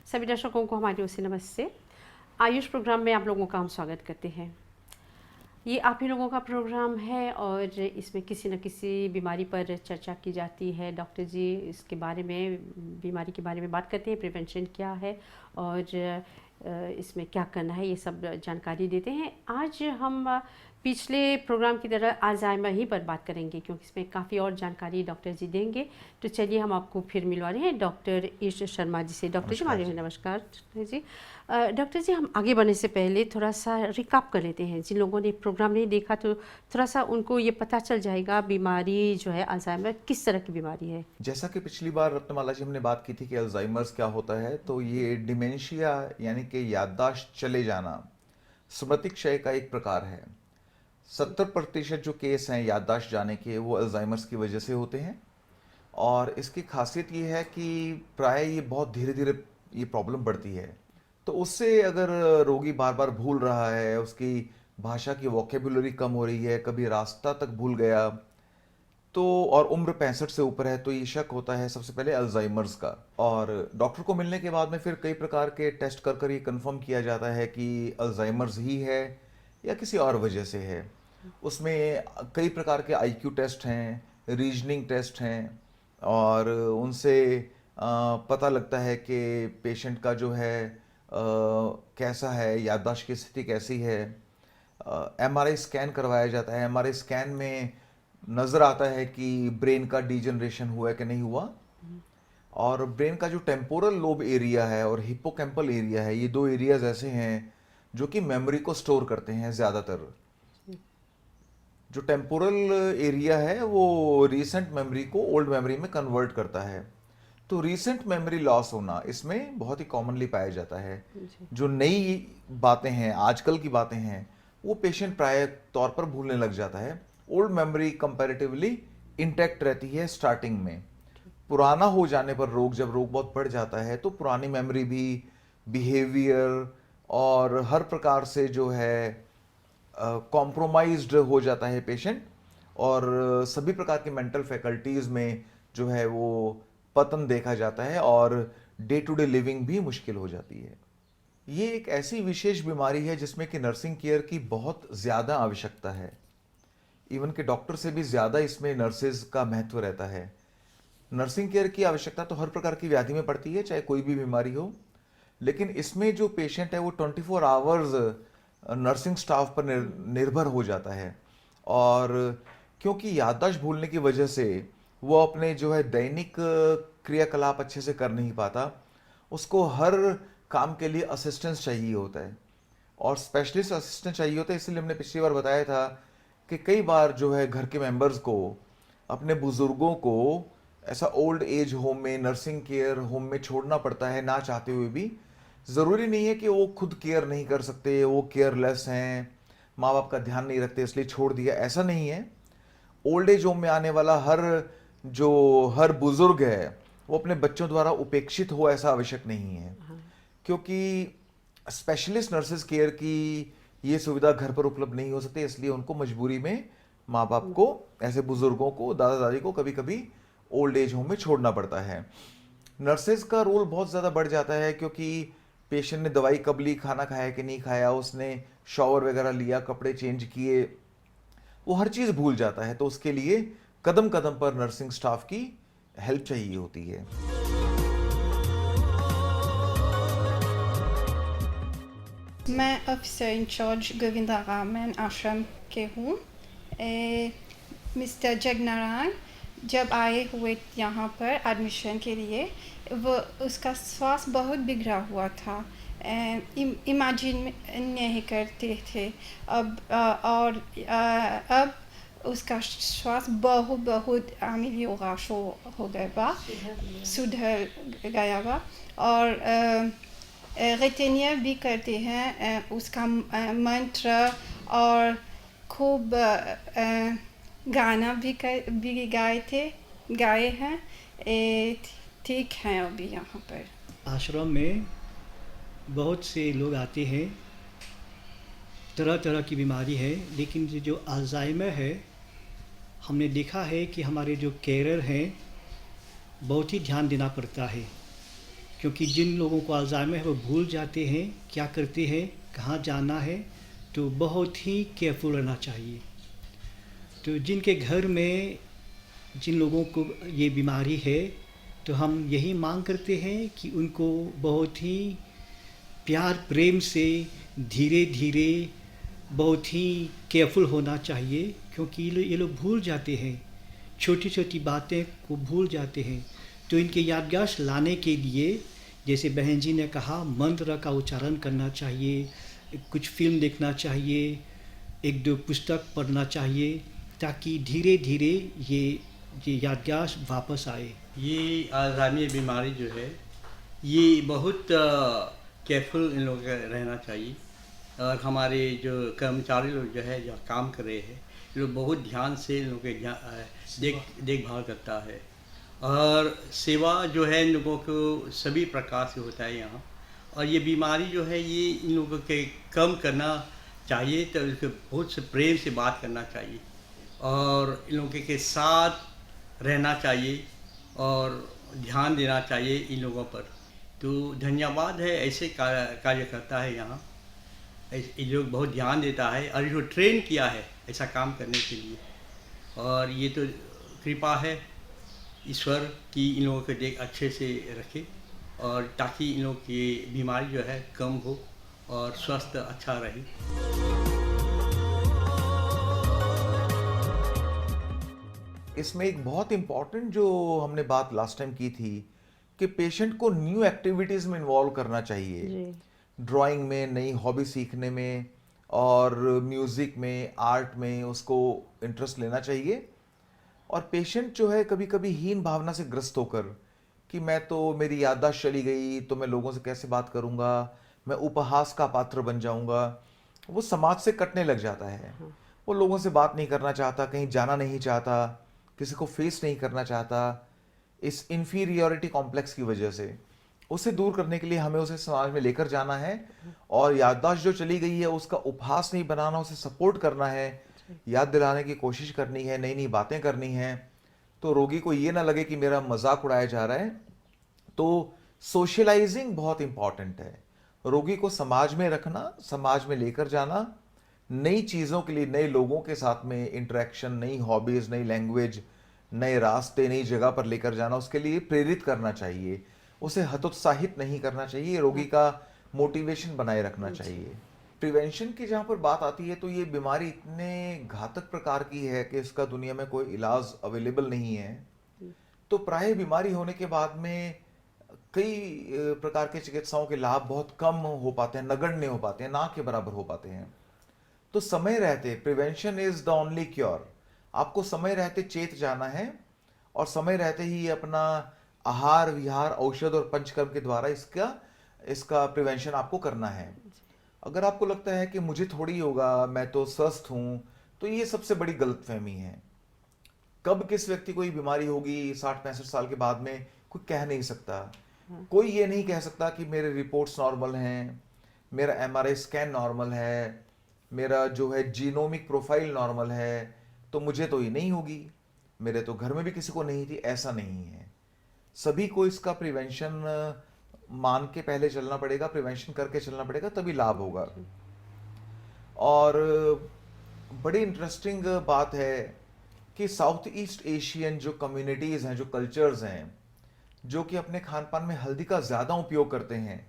सभी दर्शकों को हमारी ओर से नमस्ते। आयुष प्रोग्राम में आप लोगों का हम स्वागत करते हैं। ये आप ही लोगों का प्रोग्राम है और इसमें किसी न किसी बीमारी पर चर्चा की जाती है। डॉक्टर जी इसके बारे में, बीमारी के बारे में बात करते हैं, प्रिवेंशन क्या है और इसमें क्या करना है, ये सब जानकारी देते हैं। आज हम पिछले प्रोग्राम की तरह अल्जाइमर ही पर बात करेंगे क्योंकि इसमें काफ़ी और जानकारी डॉक्टर जी देंगे। तो चलिए हम आपको फिर मिलवा रहे हैं डॉक्टर ईश शर्मा जी से। डॉक्टर जी हमारे में नमस्कार। डॉक्टर जी हम आगे बढ़ने से पहले थोड़ा सा रिकैप कर लेते हैं। जिन लोगों ने प्रोग्राम नहीं देखा तो थोड़ा सा उनको ये पता चल जाएगा बीमारी जो है अल्जाइमर किस तरह की बीमारी है। जैसा कि पिछली बार रत्नमाला जी हमने बात की थी कि अल्जाइमर्स क्या होता है, तो ये डिमेंशिया यानी कि याददाश्त चले जाना, स्मृति क्षय का एक प्रकार है। 70% जो केस हैं याददाश्त जाने के वो अल्जाइमर्स की वजह से होते हैं और इसकी खासियत ये है कि प्राय ये बहुत धीरे धीरे ये प्रॉब्लम बढ़ती है। तो उससे अगर रोगी बार बार भूल रहा है, उसकी भाषा की वोकेबुलरी कम हो रही है, कभी रास्ता तक भूल गया, तो और उम्र 65 से ऊपर है, तो ये शक होता है सबसे पहले अल्जाइमर्स का। और डॉक्टर को मिलने के बाद में फिर कई प्रकार के टेस्ट कर कर ये कंफर्म किया जाता है कि अल्जाइमर्स ही है या किसी और वजह से है। उसमें कई प्रकार के आईक्यू टेस्ट हैं, रीजनिंग टेस्ट हैं और उनसे पता लगता है कि पेशेंट का जो है कैसा है, याददाश्त की स्थिति कैसी है। एमआरआई स्कैन करवाया जाता है। एमआरआई स्कैन में नज़र आता है कि ब्रेन का डीजनरेशन हुआ है कि नहीं हुआ। और ब्रेन का जो टेम्पोरल लोब एरिया है और हिप्पोकैम्पल एरिया है, ये दो एरियाज ऐसे हैं जो कि मेमोरी को स्टोर करते हैं ज़्यादातर। जो टेम्पोरल एरिया है वो रीसेंट मेमोरी को ओल्ड मेमोरी में कन्वर्ट करता है। तो रीसेंट मेमोरी लॉस होना इसमें बहुत ही कॉमनली पाया जाता है। जो नई बातें हैं, आजकल की बातें हैं, वो पेशेंट प्राय तौर पर भूलने लग जाता है। ओल्ड मेमोरी कंपैरेटिवली इंटैक्ट रहती है स्टार्टिंग में। पुराना हो जाने पर रोग, जब रोग बहुत बढ़ जाता है तो पुरानी मेमोरी भी, बिहेवियर और हर प्रकार से जो है कॉम्प्रोमाइज्ड हो जाता है पेशेंट और सभी प्रकार की मेंटल फैकल्टीज़ में जो है वो पतन देखा जाता है और डे टू डे लिविंग भी मुश्किल हो जाती है। ये एक ऐसी विशेष बीमारी है जिसमें कि नर्सिंग केयर की बहुत ज़्यादा आवश्यकता है। इवन के डॉक्टर से भी ज़्यादा इसमें नर्सेज का महत्व रहता है। नर्सिंग केयर की आवश्यकता तो हर प्रकार की व्याधि में पड़ती है, चाहे कोई भी बीमारी हो, लेकिन इसमें जो पेशेंट है वो 24 आवर्स नर्सिंग स्टाफ पर निर्भर हो जाता है। और क्योंकि याददाश्त भूलने की वजह से वो अपने जो है दैनिक क्रियाकलाप अच्छे से कर नहीं पाता, उसको हर काम के लिए असिस्टेंस चाहिए होता है और स्पेशलिस्ट असिस्टेंट चाहिए होता है। इसलिए हमने पिछली बार बताया था कि कई बार जो है घर के मेंबर्स को अपने बुजुर्गों को ऐसा ओल्ड एज होम में, नर्सिंग केयर होम में छोड़ना पड़ता है ना चाहते हुए भी। ज़रूरी नहीं है कि वो खुद केयर नहीं कर सकते, वो केयरलेस हैं, माँ बाप का ध्यान नहीं रखते इसलिए छोड़ दिया, ऐसा नहीं है। ओल्ड एज होम में आने वाला हर बुजुर्ग है वो अपने बच्चों द्वारा उपेक्षित हो, ऐसा आवश्यक नहीं है। क्योंकि स्पेशलिस्ट नर्सेज केयर की ये सुविधा घर पर उपलब्ध नहीं हो सकती, इसलिए उनको मजबूरी में माँ बाप को, ऐसे बुजुर्गों को, दादा दादी को कभी कभी ओल्ड एज होम में छोड़ना पड़ता है। नर्सेज का रोल बहुत ज़्यादा बढ़ जाता है क्योंकि पेशेंट ने दवाई कब ली, खाना खाया कि नहीं खाया, उसने शॉवर वगैरह लिया, कपड़े चेंज किए, वो हर चीज़ भूल जाता है। तो उसके लिए कदम कदम पर नर्सिंग स्टाफ की हेल्प चाहिए होती है। मैं ऑफिसर इंचार्ज गोविंदा रामन आश्रम के हूँ। मिस्टर जगनारायण जब आए हुए यहाँ पर एडमिशन के लिए, वो उसका स्वास्थ्य बहुत बिगड़ा हुआ था। इमेजिन नहीं करते थे। अब उसका स्वास्थ्य बहुत अमेलियोरेशन हो गया, सुधर गया बा। और रिटेनियर भी करते हैं उसका मंत्र और खूब गाना भी गाए हैं। ठीक है। अभी यहाँ पर आश्रम में बहुत से लोग आते हैं, तरह तरह की बीमारी है, लेकिन जो अल्जाइमर है, हमने देखा है कि हमारे जो केयरर हैं बहुत ही ध्यान देना पड़ता है। क्योंकि जिन लोगों को अल्जाइमर है वो भूल जाते हैं क्या करते हैं, कहाँ जाना है, तो बहुत ही केयरफुल रहना चाहिए। तो जिनके घर में जिन लोगों को ये बीमारी है, तो हम यही मांग करते हैं कि उनको बहुत ही प्यार प्रेम से धीरे धीरे बहुत ही केयरफुल होना चाहिए, क्योंकि ये लोग भूल जाते हैं, छोटी छोटी बातें को भूल जाते हैं। तो इनके याददाश्त लाने के लिए, जैसे बहन जी ने कहा, मंत्र का उच्चारण करना चाहिए, कुछ फिल्म देखना चाहिए, एक दो पुस्तक पढ़ना चाहिए, ताकि धीरे धीरे ये याददाश्त वापस आए। ये अल्जाइमर बीमारी जो है ये बहुत केयरफुल इन लोगों का रहना चाहिए। और हमारे जो कर्मचारी लोग जो है, जो काम कर रहे हैं, ये लोग बहुत ध्यान से इन लोगों के देखभाल करता है। और सेवा जो है इन लोगों को सभी प्रकार से होता है यहाँ। और ये बीमारी जो है ये इन लोगों के कम करना चाहिए, तो उसको बहुत से प्रेम से बात करना चाहिए और इन लोगों के साथ रहना चाहिए और ध्यान देना चाहिए इन लोगों पर। तो धन्यवाद है, ऐसे कार्य करता है यहाँ, ये लोग बहुत ध्यान देता है और इसको ट्रेन किया है ऐसा काम करने के लिए। और ये तो कृपा है ईश्वर की इन लोगों को देख अच्छे से रखे, और ताकि इन लोगों की बीमारी जो है कम हो और स्वास्थ्य अच्छा रहे। इसमें एक बहुत इंपॉर्टेंट जो हमने बात लास्ट टाइम की थी कि पेशेंट को न्यू एक्टिविटीज में इन्वॉल्व करना चाहिए, जी। ड्राइंग में, नई हॉबी सीखने में और म्यूजिक में, आर्ट में उसको इंटरेस्ट लेना चाहिए। और पेशेंट जो है कभी कभी हीन भावना से ग्रस्त होकर कि मैं तो, मेरी याददाश्त चली गई तो मैं लोगों से कैसे बात करूंगा, मैं उपहास का पात्र बन जाऊंगा, वो समाज से कटने लग जाता है। वो लोगों से बात नहीं करना चाहता, कहीं जाना नहीं चाहता, किसी को फेस नहीं करना चाहता। इस इंफीरियोरिटी कॉम्प्लेक्स की वजह से उसे दूर करने के लिए हमें उसे समाज में लेकर जाना है और याददाश्त जो चली गई है उसका उपहास नहीं बनाना, उसे सपोर्ट करना है, याद दिलाने की कोशिश करनी है, नई नई बातें करनी है, तो रोगी को ये ना लगे कि मेरा मजाक उड़ाया जा रहा है। तो सोशलाइजिंग बहुत इंपॉर्टेंट है, रोगी को समाज में रखना, समाज में लेकर जाना, नई चीज़ों के लिए, नए लोगों के साथ में इंटरेक्शन, नई हॉबीज, नई लैंग्वेज, नए रास्ते, नई जगह पर लेकर जाना, उसके लिए प्रेरित करना चाहिए, उसे हतोत्साहित नहीं करना चाहिए, रोगी का मोटिवेशन बनाए रखना चाहिए। प्रिवेंशन की जहाँ पर बात आती है तो ये बीमारी इतने घातक प्रकार की है कि इसका दुनिया में कोई इलाज अवेलेबल नहीं है। तो प्राय बीमारी होने के बाद में कई प्रकार के चिकित्साओं के लाभ बहुत कम हो पाते हैं, नगण्य हो पाते हैं, ना के बराबर हो पाते हैं। तो समय रहते, prevention is the only cure. आपको समय रहते चेत जाना है और समय रहते ही अपना आहार विहार, औषध और पंचकर्म के द्वारा इसका प्रिवेंशन आपको करना है। अगर आपको लगता है कि मुझे थोड़ी होगा, मैं तो स्वस्थ हूं, तो ये सबसे बड़ी गलतफहमी है। कब किस व्यक्ति को ये बीमारी होगी 60-65 साल के बाद में कोई कह नहीं सकता। कोई ये नहीं कह सकता कि मेरे रिपोर्ट्स नॉर्मल हैं, मेरा एमआरआई स्कैन नॉर्मल है, मेरा जो है जीनोमिक प्रोफाइल नॉर्मल है, तो मुझे तो ये नहीं होगी, मेरे तो घर में भी किसी को नहीं थी। ऐसा नहीं है, सभी को इसका प्रिवेंशन मान के पहले चलना पड़ेगा, प्रिवेंशन करके चलना पड़ेगा, तभी लाभ होगा। और बड़ी इंटरेस्टिंग बात है कि साउथ ईस्ट एशियन जो कम्युनिटीज़ हैं, जो कल्चर्स हैं, जो कि अपने खान पान में हल्दी का ज़्यादा उपयोग करते हैं,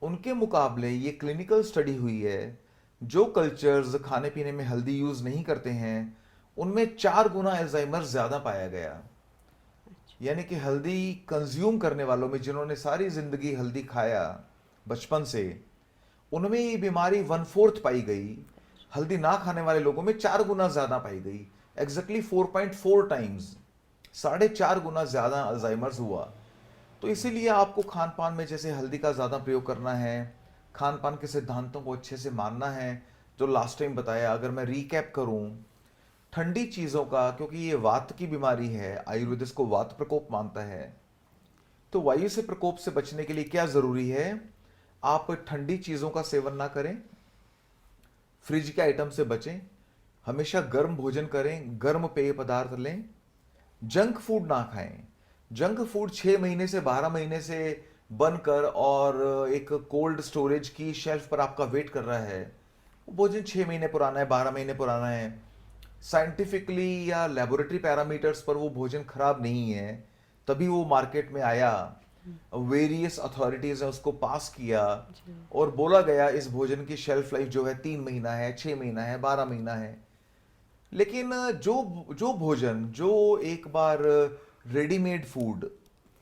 उनके मुकाबले ये क्लिनिकल स्टडी हुई है, जो कल्चर्स खाने पीने में हल्दी यूज़ नहीं करते हैं उनमें 4 गुना अल्जाइमर ज़्यादा पाया गया। यानी कि हल्दी कंज्यूम करने वालों में, जिन्होंने सारी जिंदगी हल्दी खाया बचपन से, उनमें ये बीमारी 1/4 पाई गई। हल्दी ना खाने वाले लोगों में 4 गुना ज्यादा पाई गई, एग्जैक्टली 4.4 टाइम्स, 4.5 गुना ज्यादा अल्जाइमर्स हुआ। तो इसीलिए आपको खान पान में जैसे हल्दी का ज्यादा प्रयोग करना है, खान पान के सिद्धांतों को अच्छे से मानना है, जो लास्ट टाइम बताया। अगर मैं रिकैप करूं, ठंडी चीज़ों का, क्योंकि ये वात की बीमारी है, आयुर्वेद इसको वात प्रकोप मानता है, तो वायु से प्रकोप से बचने के लिए क्या ज़रूरी है? आप ठंडी चीज़ों का सेवन ना करें, फ्रिज के आइटम से बचें, हमेशा गर्म भोजन करें, गर्म पेय पदार्थ लें, जंक फूड ना खाएं। जंक फूड 6 महीने से 12 महीने से बनकर और एक कोल्ड स्टोरेज की शेल्फ पर आपका वेट कर रहा है, वो भोजन 6 महीने पुराना है, 12 महीने पुराना है, साइंटिफिकली या लेबोरेटरी पैरामीटर्स पर वो भोजन खराब नहीं है, तभी वो मार्केट में आया, वेरियस अथॉरिटीज ने उसको पास किया और बोला गया इस भोजन की शेल्फ लाइफ जो है 3 महीना है, 6 महीना है, 12 महीना है। लेकिन जो भोजन जो एक बार रेडीमेड फूड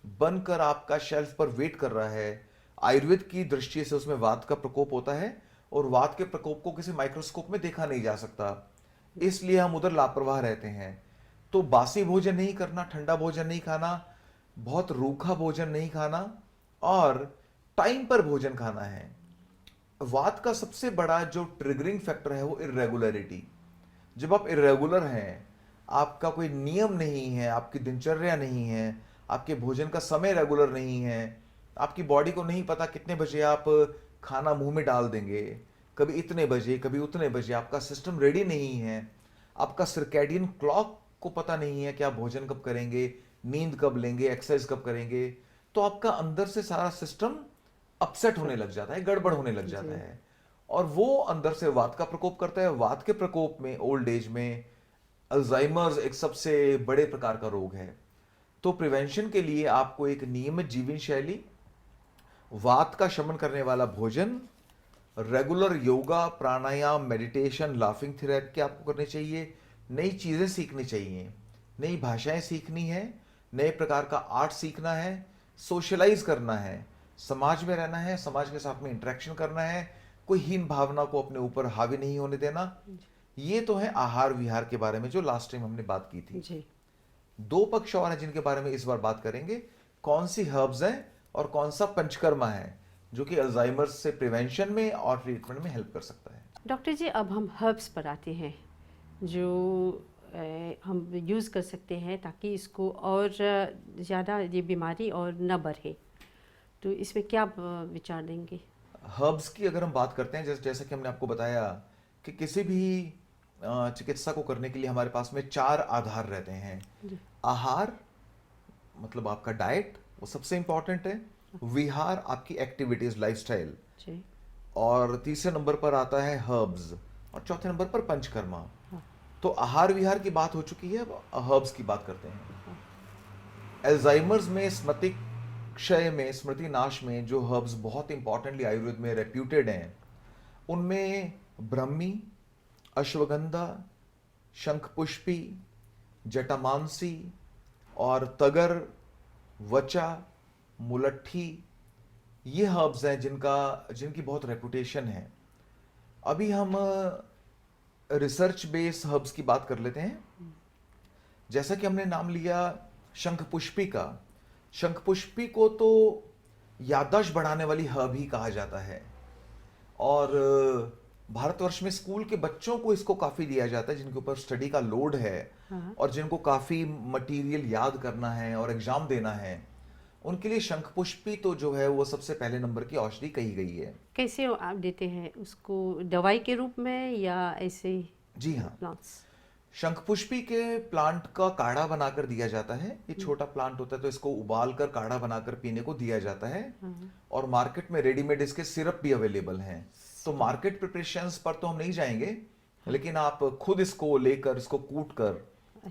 बनकर आपका शेल्फ पर वेट कर रहा है, आयुर्वेद की दृष्टि से उसमें वात का प्रकोप होता है और वात के प्रकोप को किसी माइक्रोस्कोप में देखा नहीं जा सकता, इसलिए हम उधर लापरवाह रहते हैं। तो बासी भोजन नहीं करना, ठंडा भोजन नहीं खाना, बहुत रूखा भोजन नहीं खाना और टाइम पर भोजन खाना है। वात का सबसे बड़ा जो ट्रिगरिंग फैक्टर है वो इरेगुलरिटी। जब आप इरेगुलर हैं, आपका कोई नियम नहीं है, आपकी दिनचर्या नहीं है, आपके भोजन का समय रेगुलर नहीं है, आपकी बॉडी को नहीं पता कितने बजे आप खाना मुंह में डाल देंगे, कभी इतने बजे कभी उतने बजे, आपका सिस्टम रेडी नहीं है, आपका सर्कैडियन क्लॉक को पता नहीं है कि आप भोजन कब करेंगे, नींद कब लेंगे, एक्सरसाइज कब करेंगे, तो आपका अंदर से सारा सिस्टम अपसेट होने लग जाता है, गड़बड़ होने लग जाता है और वो अंदर से वात का प्रकोप करता है। वात के प्रकोप में ओल्ड एज में अल्जाइमर्स एक सबसे बड़े प्रकार का रोग है। तो प्रिवेंशन के लिए आपको एक नियमित जीवन शैली, वात का शमन करने वाला भोजन, रेगुलर योगा, प्राणायाम, मेडिटेशन, लाफिंग थेरेपी आपको करनी चाहिए, नई चीजें सीखनी चाहिए, नई भाषाएं सीखनी है, नए प्रकार का आर्ट सीखना है, सोशलाइज करना है, समाज में रहना है, समाज के साथ में इंटरेक्शन करना है, कोई हीन भावना को अपने ऊपर हावी नहीं होने देना। ये तो है आहार विहार के बारे में जो लास्ट टाइम हमने बात की थी। जी। 2 पक्ष और हैं जिनके बारे में इस बार बात करेंगे, कौन सी हर्ब्स हैं और कौन सा पंचकर्मा है जो कि अल्जाइमर से प्रिवेंशन में और ट्रीटमेंट में हेल्प कर सकता है। डॉक्टर जी, अब हम हर्ब्स पर आते हैं जो हम यूज़ कर सकते हैं ताकि इसको और ज़्यादा ये बीमारी और न बढ़े, तो इसमें क्या विचार देंगे? हर्ब्स की अगर हम बात करते हैं, जैसा कि हमने आपको बताया कि किसी भी चिकित्सा को करने के लिए हमारे पास में 4 आधार रहते हैं। आहार मतलब आपका डाइट, वो सबसे इंपॉर्टेंट है। विहार आपकी एक्टिविटीज, लाइफस्टाइल, जी। और तीसरे नंबर पर आता है हर्ब्स और चौथे नंबर पर पंचकर्मा। तो आहार विहार की बात हो चुकी है, अब हर्ब्स की बात करते हैं। अल्जाइमर्स में, स्मृति क्षय में, स्मृति नाश में जो हर्ब्स बहुत इंपॉर्टेंटली आयुर्वेद में रेप्यूटेड हैं, उनमें ब्रह्मी, अश्वगंधा, शंखपुष्पी, जटामांसी और तगर, वचा, मुलट्ठी, ये हर्ब्स हैं जिनकी बहुत रेपुटेशन है। अभी हम रिसर्च बेस्ड हर्ब्स की बात कर लेते हैं। जैसा कि हमने नाम लिया शंखपुष्पी का, शंखपुष्पी को तो याददाश्त बढ़ाने वाली हर्ब ही कहा जाता है और भारतवर्ष में स्कूल के बच्चों को इसको काफ़ी दिया जाता है जिनके ऊपर स्टडी का लोड है और जिनको काफ़ी मटेरियल याद करना है और एग्जाम देना है, उनके लिए शंखपुष्पी तो जो है वो सबसे पहले नंबर की औषधि कही गई है। कैसे आप देते हैं उसको, दवाई के रूप में या ऐसे? जी हाँ, प्लांट्स। शंखपुष्पी के प्लांट का काढ़ा बनाकर दिया जाता है। ये छोटा प्लांट होता है तो इसको उबाल कर काढ़ा बनाकर पीने को दिया जाता है और मार्केट में रेडीमेड इसके सिरप भी अवेलेबल हैं। तो मार्केट प्रिपरेशंस पर तो हम नहीं जाएंगे, लेकिन आप खुद इसको लेकर, इसको कूट कर,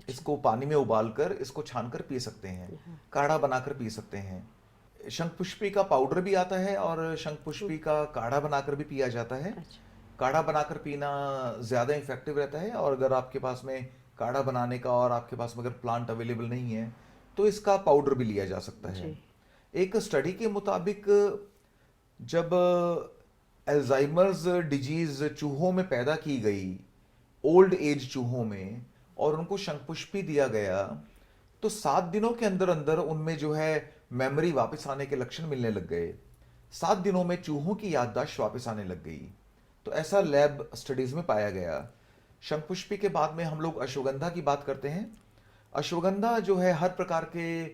इसको पानी में उबाल कर, इसको छान कर पी सकते हैं, काढ़ा बनाकर पी सकते हैं। शंखपुष्पी का पाउडर भी आता है और शंखपुष्पी का काढ़ा बनाकर भी पिया जाता है। काढ़ा बनाकर पीना ज़्यादा इफेक्टिव रहता है और अगर आपके पास में काढ़ा बनाने का और आपके पास में अगर प्लांट अवेलेबल नहीं है तो इसका पाउडर भी लिया जा सकता है। एक स्टडी के मुताबिक जब अल्जाइमर्स डिजीज चूहों में पैदा की गई, ओल्ड एज चूहों में, और उनको शंखपुष्पी दिया गया तो 7 दिनों के अंदर अंदर उनमें जो है मेमोरी वापस आने के लक्षण मिलने लग गए। 7 दिनों में चूहों की याददाश्त वापस आने लग गई। तो ऐसा लैब स्टडीज में पाया गया। शंखपुष्पी के बाद में हम लोग अश्वगंधा की बात करते हैं। अश्वगंधा जो है हर प्रकार के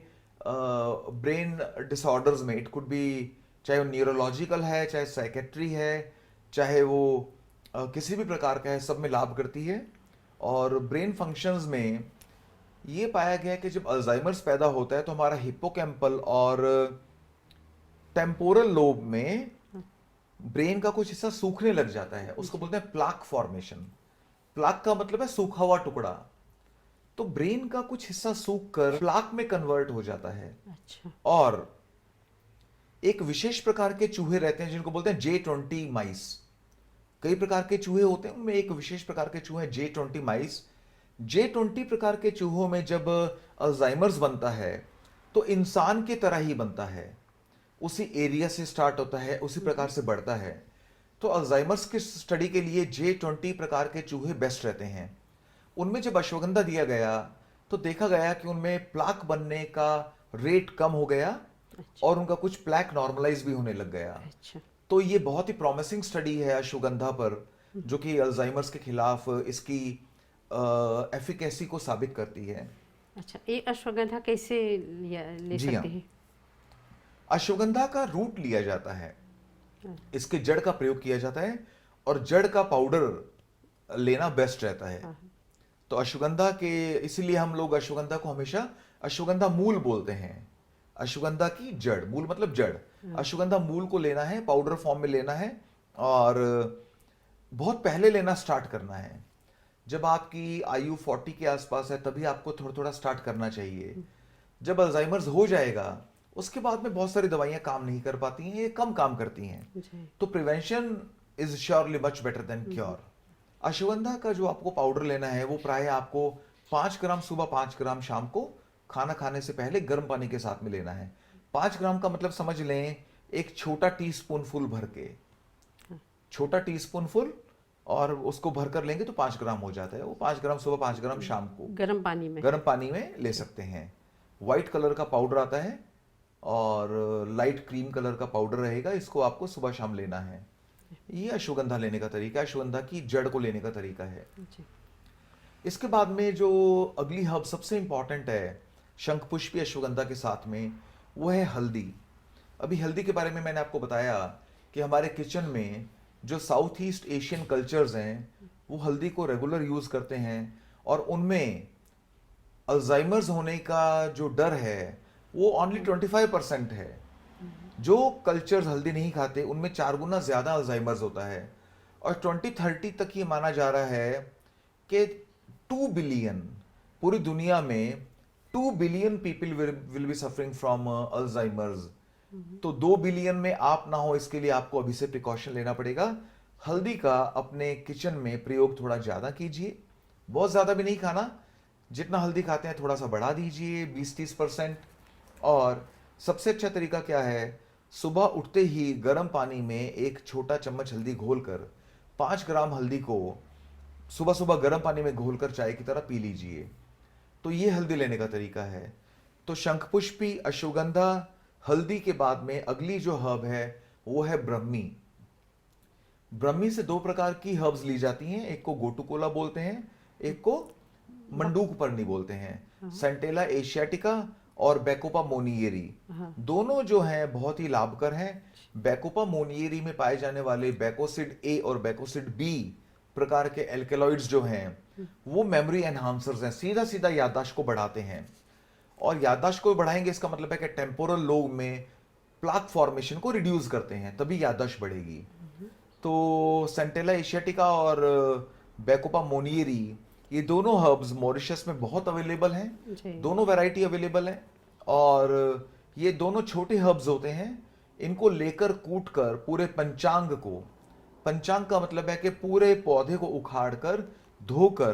ब्रेन डिसऑर्डर्स में, इट कुड बी, चाहे वो न्यूरोलॉजिकल है, चाहे साइकेट्री है, चाहे वो किसी भी प्रकार का है, सब में लाभ करती है। और ब्रेन फंक्शंस में ये पाया गया कि जब अल्जाइमर्स पैदा होता है तो हमारा हिप्पोकैम्पल और टेम्पोरल लोब में ब्रेन का कुछ हिस्सा सूखने लग जाता है, उसको बोलते हैं प्लाक फॉर्मेशन। प्लाक का मतलब है सूखा हुआ टुकड़ा। तो ब्रेन का कुछ हिस्सा सूख कर प्लाक में कन्वर्ट हो जाता है। अच्छा। और एक विशेष प्रकार के चूहे रहते हैं जिनको बोलते हैं J20 माइस। कई प्रकार के चूहे होते हैं, उनमें एक विशेष प्रकार के चूहे J20 माइस। J20 प्रकार के चूहों में जब अल्जाइमर्स बनता है तो इंसान की तरह ही बनता है, उसी एरिया से स्टार्ट होता है, उसी प्रकार से बढ़ता है। तो अल्जाइमर्स की स्टडी के लिए J20 प्रकार के चूहे बेस्ट रहते हैं। उनमें जब अश्वगंधा दिया गया तो देखा गया कि उनमें प्लाक बनने का रेट कम हो गया और उनका कुछ प्लाक नॉर्मलाइज भी होने लग गया। अच्छा। तो ये बहुत ही प्रॉमिसिंग स्टडी है अश्वगंधा पर, जो कि अल्जाइमर्स के खिलाफ इसकी एफिकेसी को साबित करती है। अच्छा, ये अश्वगंधा कैसे ले जी सकते हाँ। हैं? अश्वगंधा का रूट लिया जाता है, इसके जड़ का प्रयोग किया जाता है और जड़ का पाउडर लेना बेस्ट रहता है। तो अश्वगंधा के, इसीलिए हम लोग अश्वगंधा को हमेशा अश्वगंधा मूल बोलते हैं। अश्वगंधा की जड़, मूल मतलब जड़। अश्वगंधा मूल को लेना है, पाउडर फॉर्म में लेना है और बहुत पहले लेना स्टार्ट करना है। जब आपकी आयु 40 के आसपास है तभी आपको थोड़ा थोड़ा स्टार्ट करना चाहिए। जब अल्जाइमर्स हो जाएगा उसके बाद में बहुत सारी दवाइयां काम नहीं कर पाती हैं, ये कम काम करती हैं। जी। तो prevention is surely much better than cure. Ashwagandha का जो आपको पाउडर लेना है वो प्राय आपको 5 ग्राम सुबह, 5 ग्राम शाम को खाना खाने से पहले गर्म पानी के साथ में लेना है। 5 ग्राम का मतलब समझ लें एक छोटा टीस्पून फुल भर के, छोटा टीस्पून फुल, और उसको भरकर लेंगे तो 5 ग्राम हो जाता है। वो 5 ग्राम सुबह, 5 ग्राम शाम को गर्म पानी में। गर्म पानी में ले सकते हैं। व्हाइट कलर का पाउडर आता है और लाइट क्रीम कलर का पाउडर रहेगा, इसको आपको सुबह शाम लेना है। ये अश्वगंधा लेने का तरीका, अश्वगंधा की जड़ को लेने का तरीका है। जी। इसके बाद में जो अगली हर्ब सबसे इंपॉर्टेंट है शंखपुष्पी अश्वगंधा के साथ में, वो है हल्दी। अभी हल्दी के बारे में मैंने आपको बताया कि हमारे किचन में जो साउथ ईस्ट एशियन कल्चर्स हैं वो हल्दी को रेगुलर यूज करते हैं और उनमें अल्जाइमर्स होने का जो डर है वो ओनली 25% है। जो कल्चर्स हल्दी नहीं खाते उनमें 4 गुना ज्यादा अल्जाइमर्स होता है और 2030 तक ये माना जा रहा है कि 2 बिलियन, पूरी दुनिया में 2 billion people will be suffering from Alzheimer's. तो 2 बिलियन में आप ना हो, इसके लिए आपको अभी से प्रिकॉशन लेना पड़ेगा। हल्दी का अपने किचन में प्रयोग थोड़ा ज्यादा कीजिए, बहुत ज्यादा भी नहीं खाना, जितना हल्दी खाते हैं थोड़ा सा बढ़ा दीजिए, 20-30%। और सबसे अच्छा तरीका क्या है, सुबह उठते ही गर्म पानी में एक छोटा चम्मच हल्दी घोलकर 5 ग्राम हल्दी को सुबह सुबह गर्म पानी में घोलकर चाय की तरह पी लीजिए। तो ये हल्दी लेने का तरीका है। तो शंखपुष्पी, अश्वगंधा, हल्दी के बाद में अगली जो हर्ब है वो है ब्रह्मी। ब्रह्मी से 2 प्रकार की हर्ब्स ली जाती हैं, एक को गोटुकोला बोलते हैं, एक को मंडूक पर्णी बोलते हैं। सेंटेला एशियाटिका और बैकोपा मोनियरी, दोनों जो हैं बहुत ही लाभकर हैं। बैकोपा मोनियरी में पाए जाने वाले बैकोसिड ए और बैकोसिड बी प्रकार के एल्केलॉइड्स जो हैं वो मेमोरी एनहांसर्स हैं, सीधा सीधा याददाश्त को बढ़ाते हैं। और याददाश्त को बढ़ाएंगे इसका मतलब है कि टेम्पोरल लोब में प्लाक फॉर्मेशन को रिड्यूस करते हैं, तभी याददाश्त बढ़ेगी। तो सेंटेला एशियाटिका और बैकोपा मोनियरी, ये दोनों हर्ब्स मॉरिशस में बहुत अवेलेबल हैं, दोनों वैरायटी अवेलेबल हैं। और ये दोनों छोटे हर्ब्स होते हैं, इनको लेकर कूटकर पूरे पंचांग को, पंचांग का मतलब है कि पूरे पौधे को उखाड़कर, धोकर,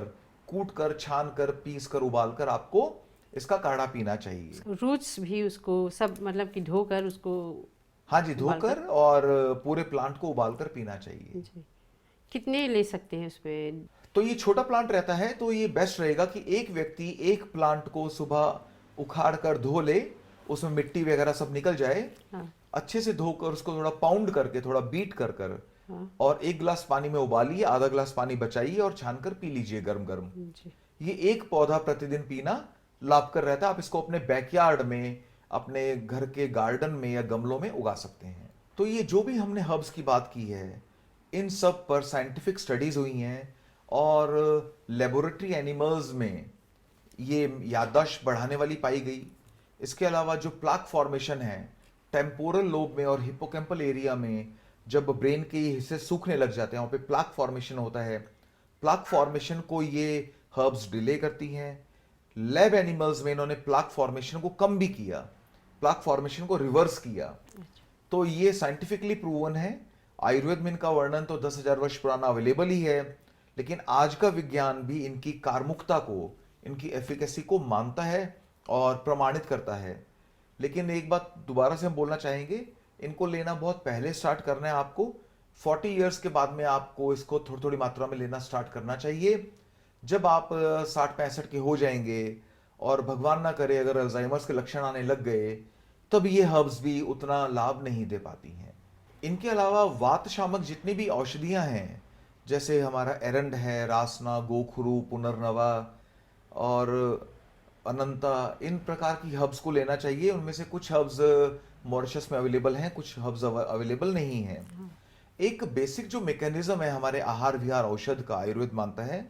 कूटकर, छानकर, पीसकर, उबालकर आपको इसका काढ़ा पीना चाहिए। रूट्स भी उसको सब मतलब कि धोकर उसको, हाँ जी, धोकर और पूरे प्लांट को उबालकर पीना चाहिए। जी। कितने ले सकते हैं उस पे? तो ये छोटा प्लांट रहता है तो ये बेस्ट रहेगा कि एक व्यक्ति एक प्लांट को सुबह उखाड़ कर धो ले, उसमें मिट्टी वगैरह सब निकल जाए, अच्छे से धोकर उसको थोड़ा पाउंड करके, थोड़ा बीट कर कर और 1 गिलास पानी में उबालिए, आधा गिलास पानी बचाइए और छानकर पी लीजिए गर्म गर्म। ये एक पौधा प्रतिदिन पीना लाभकर रहता है। आप इसको अपने बैकयार्ड में, अपने घर के गार्डन में या गमलों में उगा सकते हैं। तो ये जो भी हमने हर्ब्स की बात की है, इन सब पर साइंटिफिक स्टडीज हुई हैं और लेबोरेटरी एनिमल्स में ये याददाश्त बढ़ाने वाली पाई गई। इसके अलावा जो प्लाक फॉर्मेशन है टेम्पोरल लोब में और हिप्पोकैम्पल एरिया में जब ब्रेन के ये हिस्से सूखने लग जाते हैं, वहाँ पे प्लाक फॉर्मेशन होता है। प्लाक फॉर्मेशन को ये हर्ब्स डिले करती हैं। लैब एनिमल्स में इन्होंने प्लाक फॉर्मेशन को कम भी किया, प्लाक फॉर्मेशन को रिवर्स किया। तो ये साइंटिफिकली प्रूवन है। आयुर्वेद में इनका वर्णन तो 10,000 वर्ष पुराना अवेलेबल ही है, लेकिन आज का विज्ञान भी इनकी कारमुकता को, इनकी एफिकेसी को मानता है और प्रमाणित करता है। लेकिन एक बात दोबारा से हम बोलना चाहेंगे, इनको लेना बहुत पहले स्टार्ट करना है आपको। 40 इयर्स के बाद में आपको इसको थोड़ी थोड़ी मात्रा में लेना स्टार्ट करना चाहिए। जब आप 60-65 के हो जाएंगे और भगवान ना करे अगर अल्जाइमर्स के लक्षण आने लग गए, तब ये हर्ब्स भी उतना लाभ नहीं दे पाती हैं। इनके अलावा वात शामक जितनी भी औषधियां हैं, जैसे हमारा एरंड है, रासना, गोखरू, पुनर्नवा और अनंता, इन प्रकार की हर्ब्स को लेना चाहिए। उनमें से कुछ हर्ब्स मॉरिशस में अवेलेबल हैं, कुछ हर्ब्स अवेलेबल नहीं हैं। एक बेसिक जो मैकेनिज्म है हमारे आहार विहार औषध का, आयुर्वेद मानता है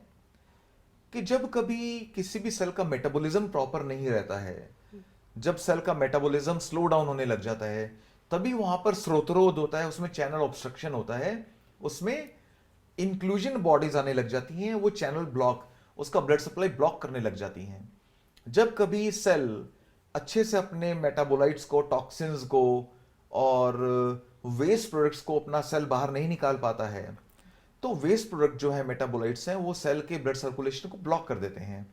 कि जब कभी किसी भी सेल का मेटाबॉलिज्म प्रॉपर नहीं रहता है, जब सेल का मेटाबॉलिज्म स्लो डाउन होने लग जाता है, तभी वहां पर स्रोतरोध होता है, उसमें चैनल ऑब्स्ट्रक्शन होता है, उसमें इंक्लूजन बॉडीज आने लग जाती हैं, वो चैनल ब्लॉक, उसका ब्लड सप्लाई ब्लॉक करने लग जाती हैं। जब कभी सेल अच्छे से अपने मेटाबोलाइट्स को, टॉक्सिन्स को और वेस्ट प्रोडक्ट्स को अपना सेल बाहर नहीं निकाल पाता है, तो वेस्ट प्रोडक्ट जो है मेटाबोलाइट्स हैं, वो सेल के ब्लड सर्कुलेशन को ब्लॉक कर देते हैं।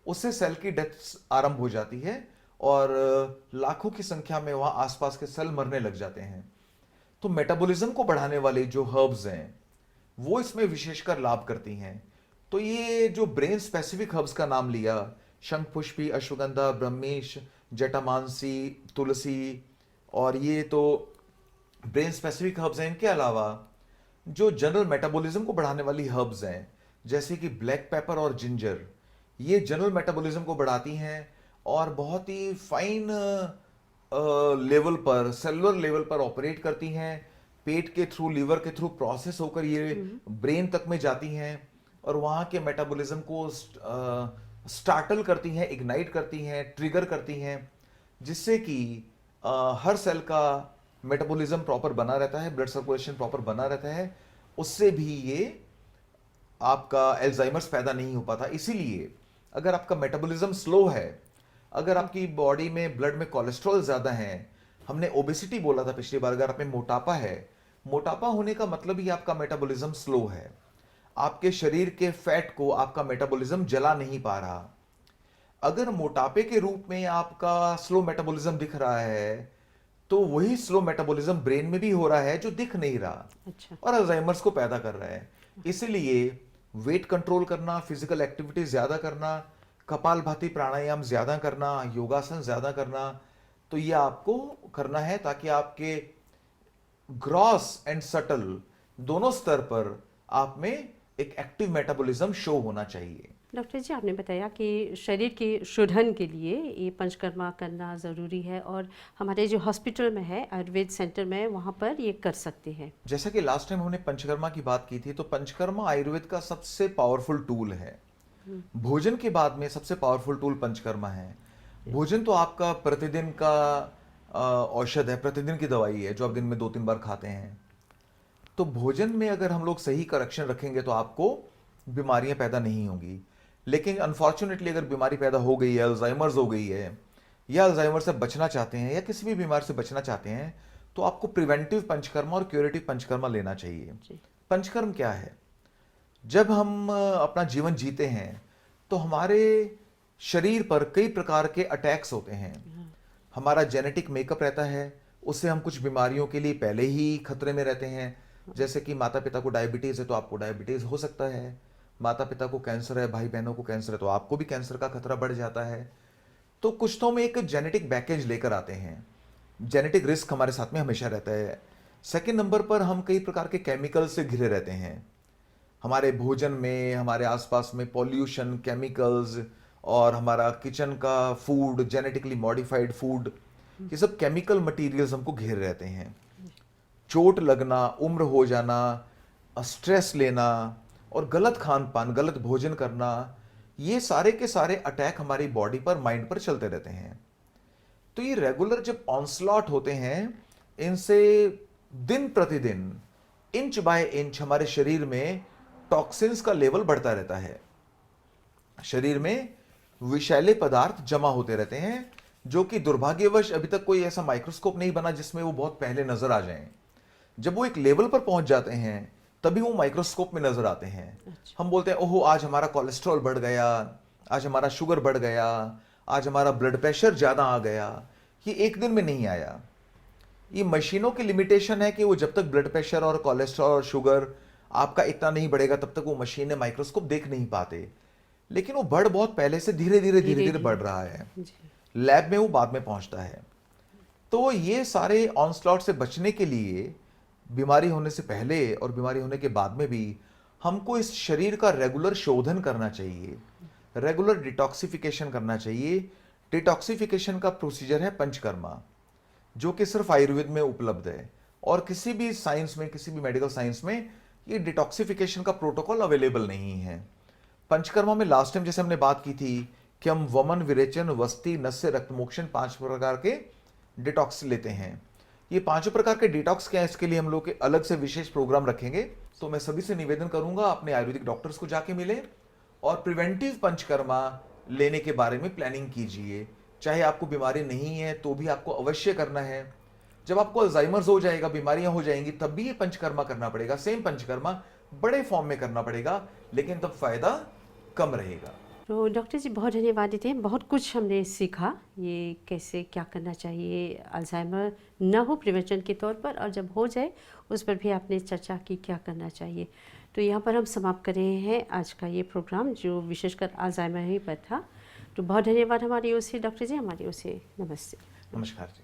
उससे सेल की डेथ आरंभ हो जाती है और लाखों की संख्या में वहां आसपास के सेल मरने लग जाते हैं। तो मेटाबॉलिज्म को बढ़ाने वाले जो हर्ब्स हैं वो इसमें विशेषकर लाभ करती हैं। तो ये जो ब्रेन स्पेसिफिक हर्ब्स का नाम लिया, शंखपुष्पी, अश्वगंधा, ब्रह्मीश, जटामांसी, तुलसी, और ये तो ब्रेन स्पेसिफिक हर्ब्स हैं। इनके अलावा जो जनरल मेटाबॉलिज्म को बढ़ाने वाली हर्ब्स हैं, जैसे कि ब्लैक पेपर और जिंजर, ये जनरल मेटाबॉलिज्म को बढ़ाती हैं और बहुत ही फाइन लेवल पर, सेलुलर लेवल पर ऑपरेट करती हैं। पेट के थ्रू, लीवर के थ्रू प्रोसेस होकर ये ब्रेन तक में जाती हैं और वहाँ के मेटाबॉलिज्म को स्टार्टल करती हैं, इग्नाइट करती हैं, ट्रिगर करती हैं, जिससे कि हर सेल का मेटाबॉलिज्म प्रॉपर बना रहता है, ब्लड सर्कुलेशन प्रॉपर बना रहता है। उससे भी ये आपका अल्जाइमर्स पैदा नहीं हो पाता। इसीलिए अगर आपका मेटाबॉलिज्म स्लो है, अगर आपकी बॉडी में ब्लड में कोलेस्ट्रॉल ज़्यादा है, हमने ओबेसिटी बोला था पिछली बार, अगर आप में मोटापा है, मोटापा होने का मतलब ही आपका मेटाबॉलिज्म स्लो है। आपके शरीर के फैट को आपका मेटाबॉलिज्म जला नहीं पा रहा। अगर मोटापे के रूप में आपका स्लो मेटाबॉलिज्म दिख रहा है, तो वही स्लो मेटाबॉलिज्म ब्रेन में भी हो रहा है जो दिख नहीं रहा। अच्छा। और अल्जाइमर्स को पैदा कर रहा है। इसलिए वेट कंट्रोल करना, फिजिकल एक्टिविटी ज्यादा करना, कपालभाति प्राणायाम ज्यादा करना, योगासन ज्यादा करना, तो ये आपको करना है ताकि आपके ग्रॉस एंड सटल दोनों स्तर पर आप में एक एक्टिव मेटाबॉलिज्म शो होना चाहिए। डॉक्टर जी, आपने बताया कि शरीर की शोधन के लिए ये पंचकर्मा करना ज़रूरी है और हमारे जो हॉस्पिटल में है, आयुर्वेद सेंटर में, वहाँ पर ये कर सकते हैं। जैसा कि लास्ट टाइम हमने पंचकर्मा की बात की थी, तो पंचकर्मा आयुर्वेद का सबसे पावरफुल टूल है। भोजन के बाद में सबसे पावरफुल टूल पंचकर्मा है। भोजन तो आपका प्रतिदिन का औषध है, प्रतिदिन की दवाई है जो आप दिन में 2-3 बार खाते हैं। तो भोजन में अगर हम लोग सही करेक्शन रखेंगे तो आपको बीमारियां पैदा नहीं होंगी। लेकिन अनफॉर्चुनेटली अगर बीमारी पैदा हो गई है, अल्जाइमर्स हो गई है, या अल्जाइमर से बचना चाहते हैं या किसी भी बीमारी से बचना चाहते हैं, तो आपको प्रिवेंटिव पंचकर्मा और क्यूरेटिव पंचकर्मा लेना चाहिए। पंचकर्म क्या है? जब हम अपना जीवन जीते हैं तो हमारे शरीर पर कई प्रकार के अटैक्स होते हैं। हमारा जेनेटिक मेकअप रहता है, उससे हम कुछ बीमारियों के लिए पहले ही खतरे में रहते हैं। जैसे कि माता पिता को डायबिटीज है तो आपको डायबिटीज हो सकता है, माता पिता को कैंसर है, भाई बहनों को कैंसर है तो आपको भी कैंसर का खतरा बढ़ जाता है। तो कुछ तो हम एक जेनेटिक बैकेज लेकर आते हैं, जेनेटिक रिस्क हमारे साथ में हमेशा रहता है। सेकंड नंबर पर हम कई प्रकार के केमिकल से घिरे रहते हैं। हमारे भोजन में, हमारे आसपास में पॉल्यूशन, केमिकल्स, और हमारा किचन का फूड, जेनेटिकली मॉडिफाइड फूड, ये सब केमिकल मटेरियल्स हमको घेर रहते हैं। चोट लगना, उम्र हो जाना, स्ट्रेस लेना और गलत खान पान, गलत भोजन करना, ये सारे के सारे अटैक हमारी बॉडी पर, माइंड पर चलते रहते हैं। तो ये रेगुलर जब ऑनस्लॉट होते हैं, इनसे दिन प्रतिदिन इंच बाय इंच हमारे शरीर में टॉक्सिन्स का लेवल बढ़ता रहता है। शरीर में विषैले पदार्थ जमा होते रहते हैं, जो कि दुर्भाग्यवश अभी तक कोई ऐसा माइक्रोस्कोप नहीं बना जिसमें वो बहुत पहले नजर आ जाएं। जब वो एक लेवल पर पहुंच जाते हैं तभी वो माइक्रोस्कोप में नजर आते हैं। हम बोलते हैं ओहो आज हमारा कोलेस्ट्रॉल बढ़ गया, आज हमारा शुगर बढ़ गया, आज हमारा ब्लड प्रेशर ज्यादा आ गया। ये एक दिन में नहीं आया। ये मशीनों की लिमिटेशन है कि वो जब तक ब्लड प्रेशर और कोलेस्ट्रॉल और शुगर आपका इतना नहीं बढ़ेगा तब तक वो मशीनें माइक्रोस्कोप देख नहीं पाते। लेकिन वो बढ़ बहुत पहले से धीरे धीरे बढ़ रहा है। लैब में वो बाद में पहुंचता है। तो ये सारे ऑनस्लॉट से बचने के लिए बीमारी होने से पहले और बीमारी होने के बाद में भी हमको इस शरीर का रेगुलर शोधन करना चाहिए, रेगुलर डिटॉक्सिफिकेशन करना चाहिए। डिटॉक्सिफिकेशन का प्रोसीजर है पंचकर्मा, जो कि सिर्फ आयुर्वेद में उपलब्ध है और किसी भी साइंस में, किसी भी मेडिकल साइंस में ये डिटॉक्सिफिकेशन का प्रोटोकॉल अवेलेबल नहीं है। पंचकर्मा में लास्ट टाइम जैसे हमने बात की थी कि हम वमन, विरेचन, वस्ति, नस्य, रक्तमोक्षण 5 प्रकार के डिटॉक्स लेते हैं। ये 5 प्रकार के डिटॉक्स क्या है, इसके लिए हम लोग अलग से विशेष प्रोग्राम रखेंगे। तो मैं सभी से निवेदन करूंगा अपने आयुर्वेदिक डॉक्टर्स को जाके मिले और प्रिवेंटिव पंचकर्मा लेने के बारे में प्लानिंग कीजिए। चाहे आपको बीमारी नहीं है तो भी आपको अवश्य करना है। जब आपको अल्जाइमर्स हो जाएगा, बीमारियां हो जाएंगी, तब भी ये पंचकर्मा करना पड़ेगा। सेम पंचकर्मा बड़े फॉर्म में करना पड़ेगा, लेकिन तब फायदा कम रहेगा। तो डॉक्टर जी बहुत धन्यवाद देते हैं। बहुत कुछ हमने सीखा, ये कैसे क्या करना चाहिए अल्जाइमर न हो प्रिवेंशन के तौर पर, और जब हो जाए उस पर भी आपने चर्चा की क्या करना चाहिए। तो यहाँ पर हम समाप्त कर रहे हैं आज का ये प्रोग्राम जो विशेषकर अल्जाइमर ही पर था। तो बहुत धन्यवाद हमारी ओर से डॉक्टर जी, हमारी ओर से नमस्ते। नमस्कार जी।